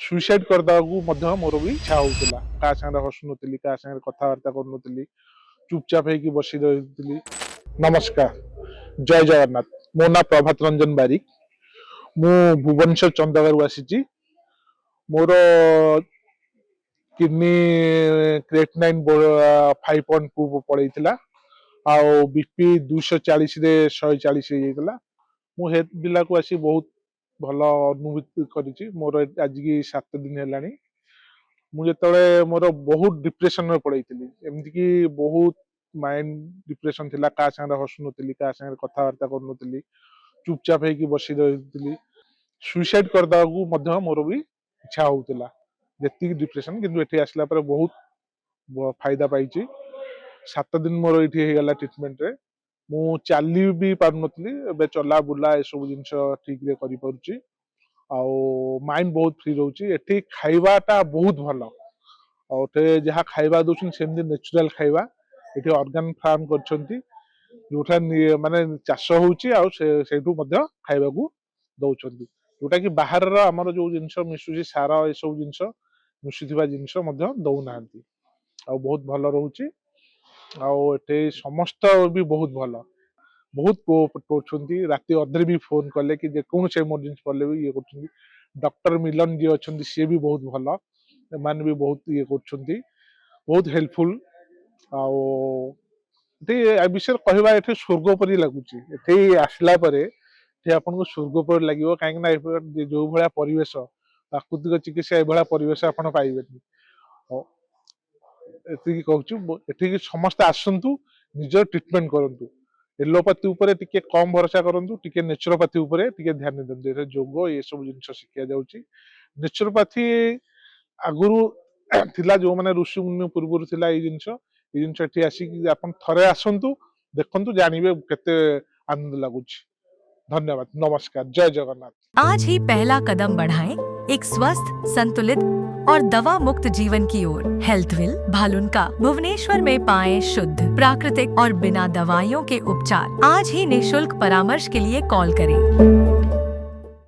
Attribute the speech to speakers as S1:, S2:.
S1: Suicide କରିଦେବାକୁ ମଧ୍ୟ ମୋର ବି ଇଚ୍ଛା ହଉଥିଲା। କାହା ସାଙ୍ଗରେ ହସୁନଥିଲି, କାହା ସାଙ୍ଗରେ କଥାବାର୍ତ୍ତା କରୁନଥିଲି, ଚୁପଚାପ ହେଇକି ବସି ରହିଥିଲି। ନମସ୍କାର, ଜୟ ଜଗନ୍ନାଥ। ମୋ ନାଁ ପ୍ରଭାତ ରଞ୍ଜନ ବାରିକ। ମୁଁ ଭୁବନେଶ୍ୱର ଚନ୍ଦକାରୁ ଆସିଛି। ମୋର କିଡନୀ କ୍ରିଏଟିନାଇନ୍ 5.2 ପଳେଇଥିଲା, ଆଉ ବିପି 240 ରେ 140 ହେଇଯାଇଥିଲା। ମୁଁ ହେଲ୍ଥ ବିଲାକୁ ଆସି ବହୁତ ଭଲ ଅନୁଭୂତି କରିଛି। ମୋର ଆଜିକି 7 ଦିନ ହେଲାଣି। ମୁଁ ଯେତେବେଳେ ମୋର ବହୁତ ଡିପ୍ରେସନରେ ପଳେଇଥିଲି, ଏମିତିକି ବହୁତ ମାଇଣ୍ଡ ଡିପ୍ରେସନ ଥିଲା, କାହା ସାଙ୍ଗରେ ହସୁନଥିଲି, କାହା ସାଙ୍ଗରେ କଥାବାର୍ତ୍ତା କରୁନଥିଲି, ଚୁପଚାପ ହେଇକି ବସି ରହିଥିଲି। ସୁଇସାଇଡ୍ କରିଦେବାକୁ ମଧ୍ୟ ମୋର ବି ଇଚ୍ଛା ହଉଥିଲା, ଯେତିକି ଡିପ୍ରେସନ। କିନ୍ତୁ ଏଠି ଆସିଲା ପରେ ବହୁତ ଫାଇଦା ପାଇଛି। 7 ଦିନ ମୋର ଏଇଠି ହେଇଗଲା ଟ୍ରିଟମେଣ୍ଟରେ। ମୁଁ ଚାଲି ବି ପାରୁନଥିଲି, ଏବେ ଚଲା ବୁଲା ଏସବୁ ଜିନିଷ ଠିକରେ କରିପାରୁଛି। ଆଉ ମାଇଣ୍ଡ ବହୁତ ଫ୍ରି ରହୁଛି। ଏଠି ଖାଇବାଟା ବହୁତ ଭଲ। ଆଉ ଏଠି ଯାହା ଖାଇବା ଦଉଛନ୍ତି ସେମିତି ନ୍ୟାଚୁରାଲ ଖାଇବା। ଏଠି ଅର୍ଗାନ ଫାର୍ମ କରିଛନ୍ତି, ଯୋଉଟା ମାନେ ଚାଷ ହଉଛି, ଆଉ ସେଇଠୁ ମଧ୍ୟ ଖାଇବାକୁ ଦଉଛନ୍ତି। ଯୋଉଟା କି ବାହାରର ଆମର ଯୋଉ ଜିନିଷ ମିଶୁଛି, ସାର ଏସବୁ ଜିନିଷ ମିଶୁଥିବା ଜିନିଷ ମଧ୍ୟ ଦଉନାହାନ୍ତି। ଆଉ ବହୁତ ଭଲ ରହୁଛି। ଆଉ ଏଠି ସମସ୍ତ ବି ବହୁତ ଭଲ, ବହୁତ କୋଅପରେଟ କରୁଛନ୍ତି। ରାତି ଅଧରେ ବି ଫୋନ କଲେ କି ଯେକୌଣସି ଏମର୍ଜେନ୍ସି କଲେ ବି ଇଏ କରୁଛନ୍ତି। ଡକ୍ଟର ମିଲନ ଯିଏ ଅଛନ୍ତି ସିଏ ବି ବହୁତ ଭଲ, ଏମାନେ ବି ବହୁତ ଇଏ କରୁଛନ୍ତି, ବହୁତ ହେଲ୍ପଫୁଲ। ଆଉ ଏଠି ଏ ବିଷୟରେ କହିବା, ଏଠି ସ୍ୱର୍ଗ ପରି ଲାଗୁଛି। ଏଠି ଆସିଲା ପରେ ଏଠି ଆପଣଙ୍କୁ ସ୍ୱର୍ଗ ପରି ଲାଗିବ। କାହିଁକି ନା ଯୋଉ ଭଳିଆ ପରିବେଶ, ପ୍ରାକୃତିକ ଚିକିତ୍ସା ଏଭଳିଆ ପରିବେଶ ଆପଣ ପାଇବେନି। ଏତିକି କହୁଛୁ। ଏଠିକି ସମସ୍ତେ ଆସନ୍ତୁ, ନିଜର ଟ୍ରିଟମେଣ୍ଟ କରନ୍ତୁ। ଏଲୋପାଥି ଉପରେ ଟିକେ କମ ଭରସା କରନ୍ତୁ, ଟିକେ ନେଚୁରୋପାଥି ଉପରେ ଟିକେ ଧ୍ୟାନ ଦିଅନ୍ତୁ। ଏଠାରେ ଯୋଗ ଏସବୁ ଜିନିଷ ଶିଖା ଯାଉଛି। ନେଚୁରୋପାଥି ଆଗରୁ ଥିଲା, ଯୋଉମାନେ ଋଷି ମୁନି ପୂର୍ବରୁ ଥିଲା ଏଇ ଜିନିଷ ଏଠି ଆସିକି ଆପଣ ଥରେ ଆସନ୍ତୁ, ଦେଖନ୍ତୁ, ଜାଣିବେ କେତେ ଆନନ୍ଦ ଲାଗୁଛି। धन्यवाद, नमस्कार, जय जगन्नाथ।
S2: आज ही पहला कदम बढ़ाएं एक स्वस्थ, संतुलित और दवा मुक्त जीवन की ओर। हेल्थविल भालुनका भुवनेश्वर में पाएं शुद्ध, प्राकृतिक और बिना दवाइयों के उपचार। आज ही निशुल्क परामर्श के लिए कॉल करें।